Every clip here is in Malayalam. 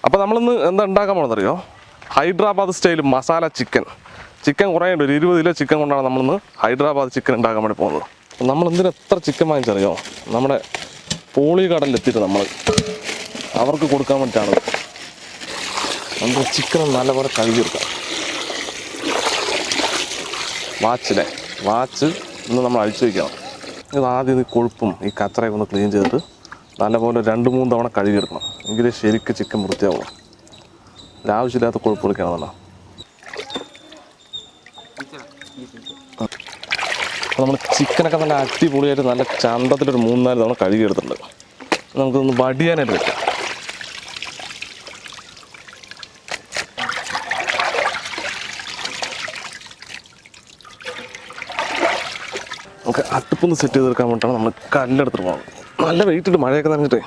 അപ്പോൾ നമ്മളിന്ന് എന്താ ഉണ്ടാക്കാൻ പോകുന്നറിയോ? Hyderabad style masala chicken. Chicken കുറേ ഉണ്ട്, ഒരു 20 കിലോ ചിക്കൻ കൊണ്ടാണ് നമ്മളിന്ന് ഹൈദരാബാദ് ചിക്കൻ ഉണ്ടാക്കാൻ വേണ്ടി പോകുന്നത്. നമ്മൾ എന്തിന് എത്ര ചിക്കൻ വാങ്ങിച്ചറിയോ? നമ്മുടെ പോളി കടലിലെത്തിയിട്ട് നമ്മൾ അവർക്ക് കൊടുക്കാൻ വേണ്ടിയിട്ടാണ്. നമ്മൾ ചിക്കൻ നല്ലപോലെ കഴുകിയെടുക്കാം. വാച്ച് ഇന്ന് നമ്മൾ അഴിച്ചു വയ്ക്കണം. ഇത് ആദ്യം ഈ കൊഴുപ്പും ഈ കച്ചറയൊക്കെ ഒന്ന് ക്ലീൻ ചെയ്തിട്ട് നല്ലപോലെ 2-3 തവണ കഴുകിയെടുക്കണം. എങ്കിലേ ശരിക്കും ചിക്കൻ വൃത്തിയാവുള്ളൂ. ആവശ്യമില്ലാത്ത കൊഴുപ്പ് എടുക്കുകയാണെന്നല്ല. അപ്പോൾ നമ്മൾ ചിക്കനൊക്കെ നല്ല അടിപൊളിയായിട്ട് നല്ല ചന്തത്തിലൊരു 3-4 തവണ കഴുകിയെടുത്തിട്ടുണ്ട്. നമുക്കൊന്ന് വടിയാനായിട്ട് വെക്കാം. നമുക്ക് അടുപ്പൊന്ന് സെറ്റ് ചെയ്തെടുക്കാൻ വേണ്ടിയിട്ടാണ് നമ്മൾ കല്ലെടുത്തിട്ട് പോകുന്നത്. നല്ല വെയിറ്റിട്ട് മഴയൊക്കെ നനഞ്ഞിട്ടേ.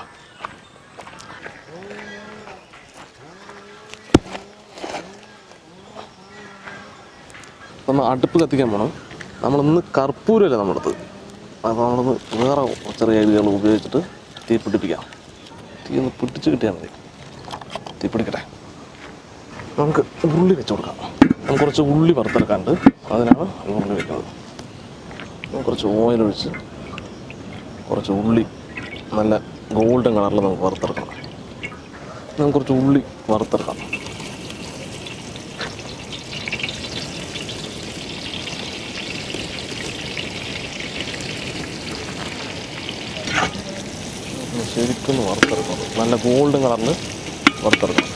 നമ്മൾ അടുപ്പ് കത്തിക്കാൻ പോകണം. നമ്മളിന്ന് കർപ്പൂരമല്ലേ നമ്മളടുത്ത്, അപ്പോൾ നമ്മളൊന്ന് വേറെ ചെറിയ ഐഡിയകൾ ഉപയോഗിച്ചിട്ട് തീ പിടിപ്പിക്കാം. തീ ഒന്ന് പിടിച്ച് കിട്ടിയാൽ മതി. തീ പിടിക്കട്ടെ. നമുക്ക് ഉള്ളി വെച്ച് കൊടുക്കാം. നമുക്ക് കുറച്ച് ഉള്ളി വറുത്തെടുക്കാണ്ട്, അതിനാണ് ഉള്ളി വെക്കുന്നത്. കുറച്ച് ഓയിലൊഴിച്ച് കുറച്ച് ഉള്ളി നല്ല ഗോൾഡൻ കളറിൽ നമുക്ക് വറുത്തെടുക്കണം. നമുക്ക് കുറച്ച് ഉള്ളി വറുത്തെടുക്കാം. ശരിക്കും വറുത്തെടുക്കണം. നല്ല ഗോൾഡൻ കളറിൽ വറുത്തെടുക്കണം.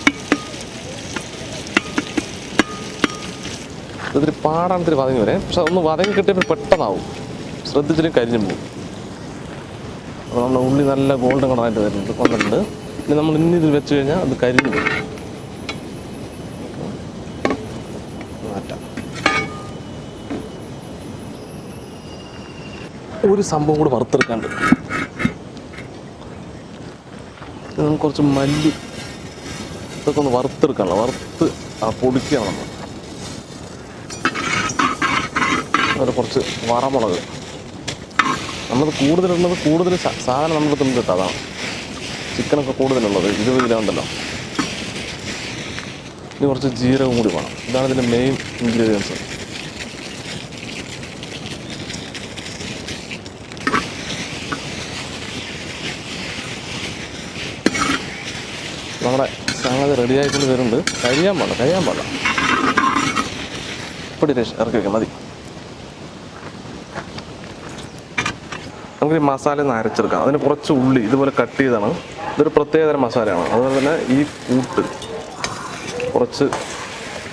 ഇത്തിരി പാടാൻ ഇത്തിരി വതങ്ങി വരെ, പക്ഷെ ഒന്ന് വതങ്ങി കിട്ടിയപ്പോൾ പെട്ടെന്നാവും. ശ്രദ്ധിച്ചിട്ട് കരിഞ്ഞു പോകും. അപ്പോൾ നമ്മുടെ ഉള്ളി നല്ല ഗോൾഡൻ കളറായിട്ട് വന്നിട്ടുണ്ട്. ഇനി നമ്മൾ ഇതിൽ വെച്ച് കഴിഞ്ഞാൽ അത് കരിഞ്ഞു പോകും. മാറ്റാം. ഒരു സംഭവം കൂടി വറുത്തെടുക്കാണ്ട്. നമുക്ക് കുറച്ച് മല്ലി ഇതൊക്കെ ഒന്ന് വറുത്തെടുക്കാനുള്ള, വറുത്ത് പൊടിക്കുകയാണ് നമ്മൾ. അതുപോലെ കുറച്ച് വറമുളക്. നമ്മളത് കൂടുതലുള്ളത് കൂടുതൽ സാധനം നമ്മുടെ തിന്ന് കിട്ടും. അതാണ് ചിക്കനൊക്കെ കൂടുതലുള്ളത്. 20 കിലോ ഉണ്ടല്ലോ. ഇനി കുറച്ച് ജീരകം കൂടി വേണം. ഇതാണ് ഇതിൻ്റെ മെയിൻ ഇൻഗ്രീഡിയൻസ്. നമ്മുടെ സംഗതി റെഡി ആയിക്കൊണ്ട് വരുന്നുണ്ട്. കഴിയാൻ പാടില്ല. പൊടി ഇറക്കി വയ്ക്കാം, മതി. നമുക്ക് ഈ മസാല ഒന്ന് അരച്ചെടുക്കാം. അതിന് കുറച്ച് ഉള്ളി ഇതുപോലെ കട്ട് ചെയ്താണ്. ഇതൊരു പ്രത്യേകതരം മസാലയാണ്. അതുപോലെ തന്നെ ഈ കൂട്ട് കുറച്ച്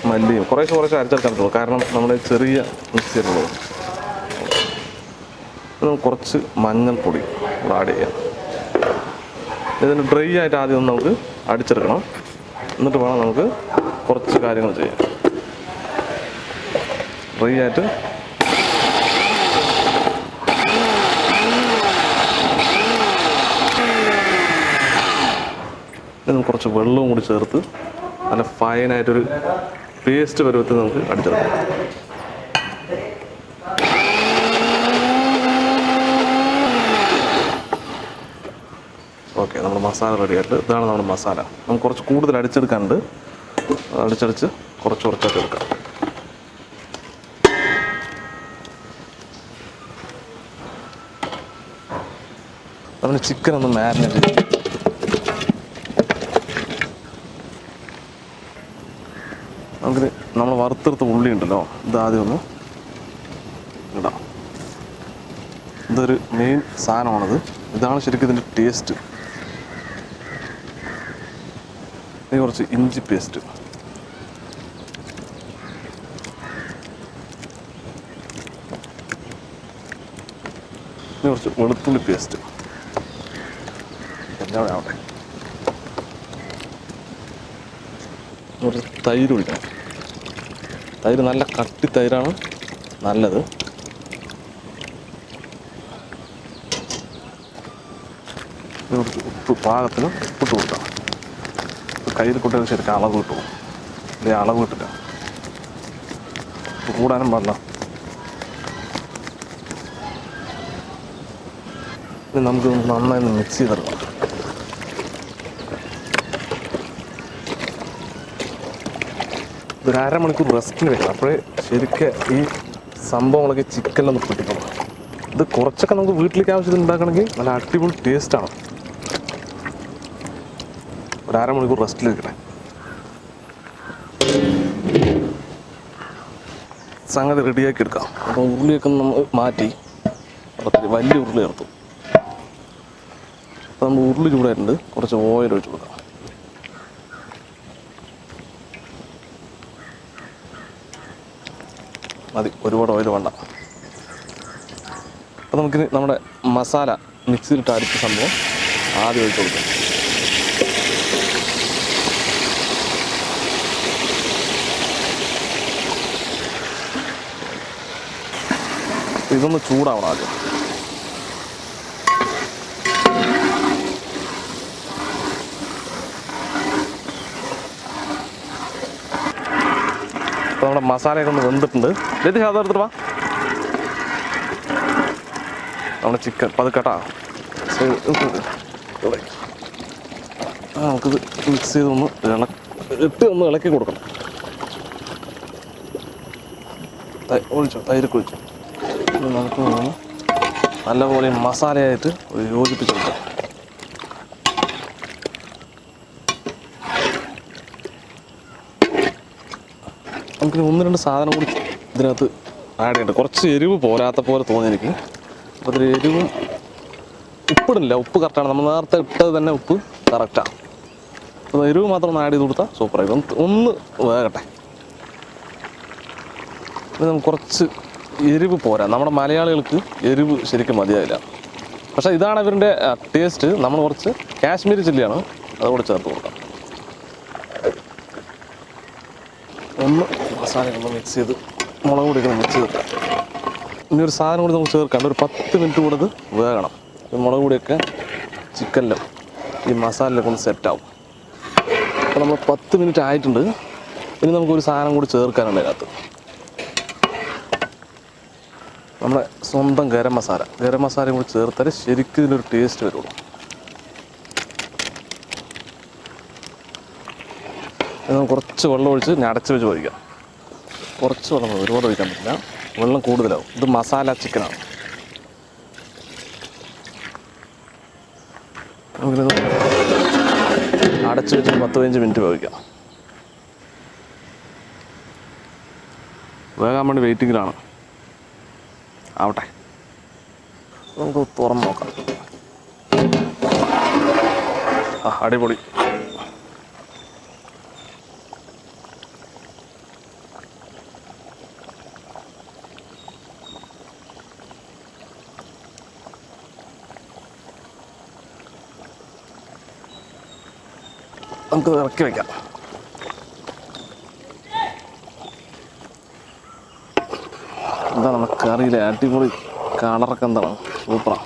മല്ലിയും കുറേശ്ശെ അരച്ചെടുക്കാൻ പറ്റുള്ളൂ. കാരണം നമ്മുടെ ചെറിയ മിക്സിയിലുള്ളത്. നമുക്ക് കുറച്ച് മഞ്ഞൾപ്പൊടി ആഡ് ചെയ്യാം. ഇതിന് ഡ്രൈ ആയിട്ട് ആദ്യം ഒന്ന് നമുക്ക് അടിച്ചെടുക്കണം. എന്നിട്ട് വേണം നമുക്ക് കുറച്ച് കാര്യങ്ങൾ ചെയ്യാൻ. ഡ്രൈ ആയിട്ട് നമുക്ക് കുറച്ച് വെള്ളവും കൂടി ചേർത്ത് നല്ല ഫൈനായിട്ടൊരു പേസ്റ്റ് പരുവത്തിൽ നമുക്ക് അടിച്ചെടുക്കാം. ഓക്കെ, നമ്മുടെ മസാല റെഡി ആയിട്ട് ഇതാണ് നമ്മുടെ മസാല. നമുക്ക് കുറച്ച് കൂടുതൽ അടിച്ചെടുക്കാനുണ്ട്. അടിച്ചടിച്ച് കുറച്ചായിട്ട് എടുക്കാം. നമ്മൾ ചിക്കൻ ഒന്ന് മാരിനേറ്റ് ചെയ്യും. നമുക്ക് നമ്മൾ വറുത്തെടുത്ത ഉള്ളി ഉണ്ടല്ലോ, ഇതാദ്യം ഒന്ന് ഇടാം. ഇതൊരു മെയിൻ സാധനമാണത്. ഇതാണ് ശരിക്കും ഇതിൻ്റെ ടേസ്റ്റ്. ഇനി കുറച്ച് ഇഞ്ചി പേസ്റ്റ്, ഇനി കുറച്ച് വെളുത്തുള്ളി പേസ്റ്റ്. എല്ലാം ആവട്ടെ. കുറച്ച് തൈര് ഒഴിക്കണം. തൈര് നല്ല കട്ടി തൈരാണ് നല്ലത്. കുറച്ച് ഉപ്പ് പാകത്തിന് ഉപ്പിട്ട് കൊടുക്കാം. കയ്യിൽ കൊണ്ടത് ശരിക്കും അളവ് കിട്ടും. ഇല്ലേ, അളവ് കിട്ടില്ല. കൂടാനും പാടില്ല. ഇനി നമുക്ക് നന്നായി മിക്സ് ചെയ്തെടുക്കാം. ഇതൊരു അരമണിക്കൂർ റെസ്റ്റിന് വെക്കണം. അപ്പോഴേ ശരിക്കും ഈ സംഭവങ്ങളൊക്കെ ചിക്കനിലൊന്ന് പിടിക്കണം. ഇത് കുറച്ചൊക്കെ നമുക്ക് വീട്ടിലേക്ക് ആവശ്യത്തിന് ഉണ്ടാക്കണമെങ്കിൽ നല്ല അടിപൊളി ടേസ്റ്റാണ്. ഒരു അരമണിക്കൂർ റെസ്റ്റിൽ വെക്കണേ. സംഗതി റെഡിയാക്കി എടുക്കാം. അപ്പോൾ ഉരുളിയൊക്കെ നമ്മൾ മാറ്റി വലിയ ഉരുളി ചേർത്തു. അപ്പോൾ നമ്മൾ ഉരുളി ചൂടായിട്ടുണ്ട്. കുറച്ച് ഓയിൽ ഒഴിച്ച് കൊടുക്കാം. മതി, ഒരുപാട് ഓയിൽ വേണ്ട. അപ്പോൾ നമുക്കിനി നമ്മുടെ മസാല മിക്സിയിലിട്ട് അടിച്ച സംഭവം ആദ്യം ഒഴിച്ച് കൊടുക്കാം. ഇതൊന്ന് ചൂടാവണം ആദ്യം. അപ്പോൾ നമ്മുടെ മസാലയൊക്കെ ഒന്ന് വെന്തിട്ടുണ്ട്. ഇത് അതെടുത്തിട്ട് വാ. നമ്മുടെ ചിക്കൻ പതുക്കട്ടാ. നമുക്കിത് മിക്സ് ചെയ്തൊന്ന് ഒന്ന് ഇളക്കി കൊടുക്കണം. ഒഴിച്ചോ, തൈരൊക്കെ ഒഴിച്ചു. നമുക്ക് നല്ലപോലെ മസാലയായിട്ട് യോജിപ്പിച്ചെടുക്കാം. നമുക്ക് ഒന്ന് രണ്ട് സാധനം കൂടി ഇതിനകത്ത് ആഡ് ചെയ്യണ്ട. കുറച്ച് എരിവ് പോരാത്ത പോലെ തോന്നി എനിക്ക്. അപ്പോൾ അതിൽ എരിവും ഉപ്പിടില്ല. ഉപ്പ് കറക്റ്റാണ്. നമ്മൾ നേരത്തെ ഇട്ടത് തന്നെ ഉപ്പ് കറക്റ്റാണ്. അപ്പോൾ എരിവ് മാത്രം ഒന്ന് ആഡ് ചെയ്ത് കൊടുത്താൽ സൂപ്പറായി. ഒന്ന് വേകട്ടെ. നമുക്ക് കുറച്ച് എരിവ് പോരാ. നമ്മുടെ മലയാളികൾക്ക് എരിവ് ശരിക്കും മതിയായില്ല. പക്ഷേ ഇതാണ് ഇവരുടെ ടേസ്റ്റ്. നമ്മൾ കുറച്ച് കാശ്മീരി ചില്ലിയാണ്, അതുകൂടെ ചേർത്ത് കൊടുക്കാം. ഒന്ന് മസാലയൊക്കെ മിക്സ് ചെയ്ത് മുളക് പൊടിയൊക്കെ മിക്സ് ചെയ്തിട്ട് ഇനി ഒരു സാധനം കൂടി നമുക്ക് ചേർക്കാണ്ട് ഒരു 10 മിനിറ്റ് കൂടെ ഇത് വേകണം. മുളക് പൊടിയൊക്കെ ചിക്കനിലും ഈ മസാലയിലൊക്കെ ഒന്ന് സെറ്റാവും. അപ്പോൾ നമ്മൾ 10 മിനിറ്റ് ആയിട്ടുണ്ട്. ഇനി നമുക്കൊരു സാധനം കൂടി ചേർക്കാനുണ്ട് അതിനകത്ത്. നമ്മുടെ സ്വന്തം ഗരം മസാലയും കൂടി ചേർത്താൽ ശരിക്കും ഇതിനൊരു ടേസ്റ്റ് വരുള്ളൂ. നമുക്ക് കുറച്ച് വെള്ളം ഒഴിച്ച് അടച്ച് വെച്ച് ഒഴിക്കാം. കുറച്ച് വെള്ളം, ഒരുപാട് ഒഴിക്കാൻ പറ്റില്ല, വെള്ളം കൂടുതലാവും. ഇത് മസാല ചിക്കനാണ്. നമുക്കിത് അടച്ച് വെച്ച് 10-15 മിനിറ്റ് വേവിക്കാം. വേകാൻ വേണ്ടി വെയിറ്റിങ്ങിലാണ്. ആവട്ടെ, നമുക്ക് തുറന്ന് നോക്കാം. അടിപൊളി. നമുക്ക് ഇറക്കി വയ്ക്കാം. എന്താ നമ്മുടെ കറിയിലെ അടിപൊളി കളറൊക്കെ എന്താണ്, സൂപ്പറാണ്.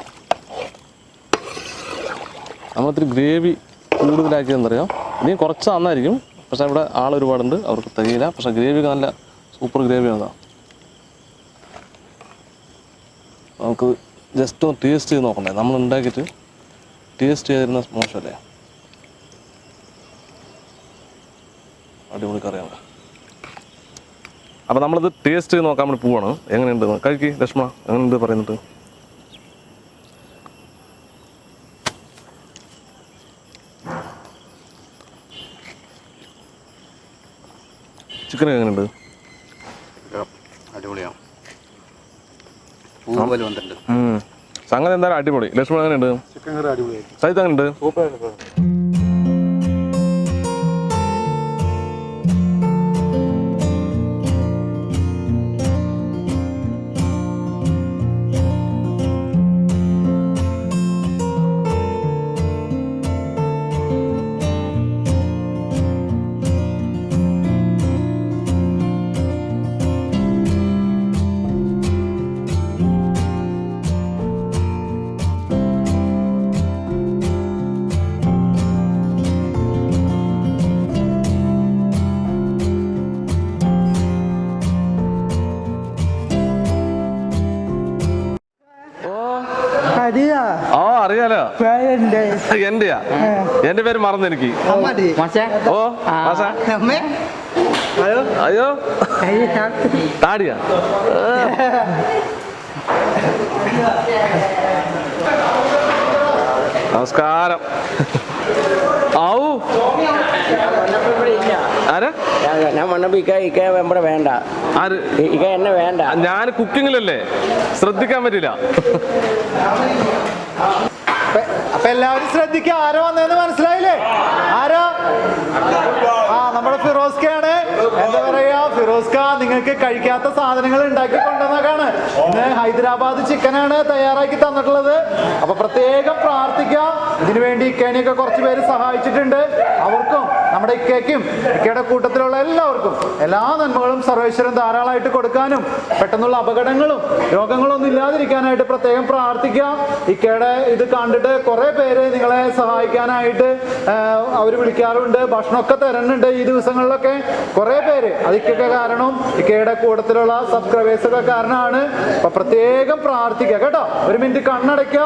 നമ്മളിത്തിരി ഗ്രേവി കൂടുതലാക്കിയെന്നറിയാം. ഇനിയും കുറച്ച് നന്നായിരിക്കും. പക്ഷേ ഇവിടെ ആളൊരുപാടുണ്ട്, അവർക്ക് തികയില്ല. പക്ഷേ ഗ്രേവിയൊക്കെ നല്ല സൂപ്പർ ഗ്രേവിയാണ്. നമുക്ക് ജസ്റ്റ് ഒന്ന് ടേസ്റ്റ് ചെയ്ത് നോക്കണ്ടേ. നമ്മൾ ഉണ്ടാക്കിയിട്ട് ടേസ്റ്റ് ചെയ്തിരുന്ന മോശമല്ലേ. അടിപൊളി കറിയാണ്. അപ്പോൾ നമ്മളിത് ടേസ്റ്റ് ചെയ്ത് നോക്കാൻ വേണ്ടി പോവാണ്. എങ്ങനെയുണ്ട് കഴിക്ക് ലക്ഷ്മ, എങ്ങനെയുണ്ട് പറയുന്നത്? ചിക്കൻ എങ്ങനെയുണ്ട്? അടിപൊളിയാണ്. സംഗതി എന്തായാലും അടിപൊളി. ലക്ഷ്മ എങ്ങനെയുണ്ട്? ചിക്കൻ കറി അടിപൊളിയായി. സൈത്ത് എങ്ങനെയുണ്ട്? സൂപ്പറായിട്ട്. അറിയാലോ, എന്റെയാ. എന്റെ പേര് മറന്നു എനിക്ക്. ഓ അയ്യോ താടിയാ നമസ്കാരം. ആവൂ ആരാ ഞാൻ വന്നപ്പോ ഇവിടെ വേണ്ട. ആര് എന്നെ വേണ്ട. ഞാൻ കുക്കിങ്ങിലല്ലേ, ശ്രദ്ധിക്കാൻ പറ്റില്ല. അപ്പൊ എല്ലാവരും ശ്രദ്ധിക്കുക. ആരോ വന്നതെന്ന് മനസ്സിലായില്ലേ? ആരോ? നമ്മുടെ ഫിറോസ്കയാണ്. എന്താ പറയാ, ഫിറോസ്ക നിങ്ങൾക്ക് കഴിക്കാത്ത സാധനങ്ങൾ ഉണ്ടാക്കി കൊണ്ടുവന്നേക്കാണ്. ഇന്ന് ഹൈദരാബാദ് ചിക്കനാണ് തയ്യാറാക്കി തന്നിട്ടുള്ളത്. അപ്പൊ പ്രത്യേകം പ്രാർത്ഥിക്കാം. ഇതിനുവേണ്ടി ഇക്കേനെയൊക്കെ കുറച്ച് പേര് സഹായിച്ചിട്ടുണ്ട്. അവർക്കും നമ്മുടെ ഇക്കയ്ക്കും ഇക്കയുടെ കൂട്ടത്തിലുള്ള എല്ലാവർക്കും എല്ലാ നന്മകളും സർവേശ്വരൻ ധാരാളമായിട്ട് കൊടുക്കാനും പെട്ടെന്നുള്ള അപകടങ്ങളും രോഗങ്ങളും ഒന്നും ഇല്ലാതിരിക്കാനായിട്ട് പ്രത്യേകം പ്രാർത്ഥിക്കാം. ഇക്കയുടെ ഇത് കണ്ടിട്ട് കുറെ പേര് നിങ്ങളെ സഹായിക്കാനായിട്ട് അവർ വിളിക്കാറുണ്ട്. ഭക്ഷണമൊക്കെ തരുന്നുണ്ട് ഈ ദിവസങ്ങളിലൊക്കെ കുറെ പേര്. അതിക്കൊക്കെ കാരണം ഇക്കയുടെ കൂട്ടത്തിലുള്ള സബ്സ്ക്രൈബേഴ്സ് ഒക്കെ കാരണമാണ്. അപ്പൊ പ്രത്യേകം പ്രാർത്ഥിക്കുക കേട്ടോ. ഒരു മിനിറ്റ് കണ്ണടയ്ക്കുക.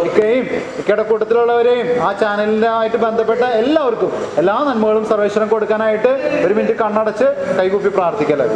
ഇക്കയും ഇക്കയുടെ കൂട്ടത്തിലുള്ളവരെയും ആ ചാനലിനായിട്ട് ബന്ധപ്പെട്ട എല്ലാവർക്കും എല്ലാ നന്മകളും സർവേശ്വരൻ കൊടുക്കാനായിട്ട് ഒരു മിനിറ്റ് കണ്ണടച്ച് കൈകൂപ്പി പ്രാർത്ഥിക്കല്ലേ.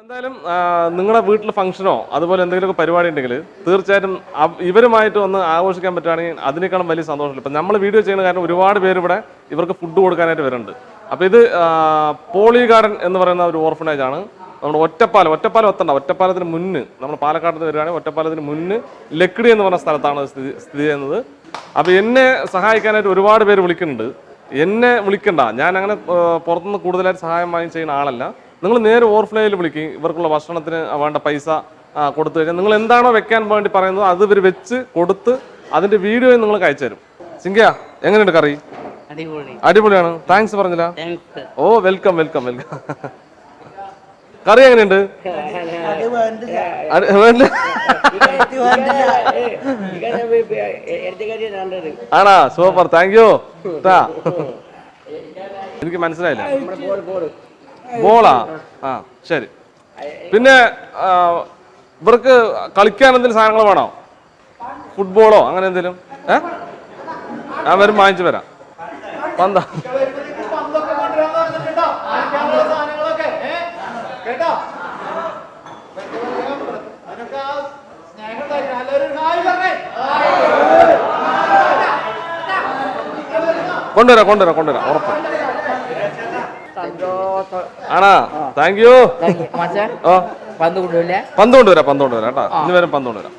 എന്തായാലും നിങ്ങളുടെ വീട്ടിൽ ഫംഗ്ഷനോ അതുപോലെ എന്തെങ്കിലുമൊക്കെ പരിപാടി ഉണ്ടെങ്കിൽ തീർച്ചയായിട്ടും ഇവരുമായിട്ട് ഒന്ന് ആഘോഷിക്കാൻ പറ്റുകയാണെങ്കിൽ അതിനേക്കാളും വലിയ സന്തോഷമില്ല. ഇപ്പം നമ്മൾ വീഡിയോ ചെയ്യുന്ന കാരണം ഒരുപാട് പേര് ഇവിടെ ഇവർക്ക് ഫുഡ് കൊടുക്കാനായിട്ട് വരുന്നുണ്ട്. അപ്പോൾ ഇത് പോളി ഗാർഡൻ എന്ന് പറയുന്ന ഒരു ഓർഫനേജ് ആണ്. നമ്മുടെ ഒറ്റപ്പാലം എത്തണ്ട, ഒറ്റപ്പാലത്തിന് മുന്ന് നമ്മൾ പാലക്കാട് നിന്ന് വരികയാണെങ്കിൽ ഒറ്റപ്പാലത്തിന് മുന്ന് ലക്കിടി എന്ന് പറഞ്ഞ സ്ഥലത്താണ് സ്ഥിതി ചെയ്യുന്നത്. അപ്പോൾ എന്നെ സഹായിക്കാനായിട്ട് ഒരുപാട് പേര് വിളിക്കുന്നുണ്ട്. എന്നെ വിളിക്കണ്ട, ഞാൻ അങ്ങനെ പുറത്തുനിന്ന് കൂടുതലായിട്ട് സഹായം വാങ്ങി ചെയ്യുന്ന ആളല്ല. നിങ്ങൾ നേരെ ഓവർഫ്ലോയിൽ വിളിക്കും. ഇവർക്കുള്ള ഭക്ഷണത്തിന് വേണ്ട പൈസ കൊടുത്തു കഴിഞ്ഞാൽ നിങ്ങൾ എന്താണോ വെക്കാൻ വേണ്ടി പറയുന്നത് അത് ഇവർ വെച്ച് കൊടുത്ത് അതിന്റെ വീഡിയോ നിങ്ങൾക്ക് അയച്ചു തരും. സിംഗിയ എങ്ങനെയുണ്ട് കറി? അടിപൊളിയാണ്. താങ്ക്സ് പറഞ്ഞില്ല. ഓ വെൽക്കം വെൽക്കം വെൽക്കം. കറി എങ്ങനെയുണ്ട്? ആണാ സൂപ്പർ, താങ്ക് യു. എനിക്ക് മനസ്സിലായില്ല. ബോളാ? ആ ശരി. പിന്നെ ഇവർക്ക് കളിക്കാൻ എന്തെങ്കിലും സാധനങ്ങൾ വേണോ? ഫുട്ബോളോ അങ്ങനെ എന്തെങ്കിലും? ഞാൻ വരും വാങ്ങിച്ചു വരാം. പന്താ കൊണ്ടുവരാം ഉറപ്പ്. ആണാ താങ്ക് യു. പന്ത് കൊണ്ടുവരാം കേട്ടോ. ഇനി വരും പന്ത് കൊണ്ടുവരാം.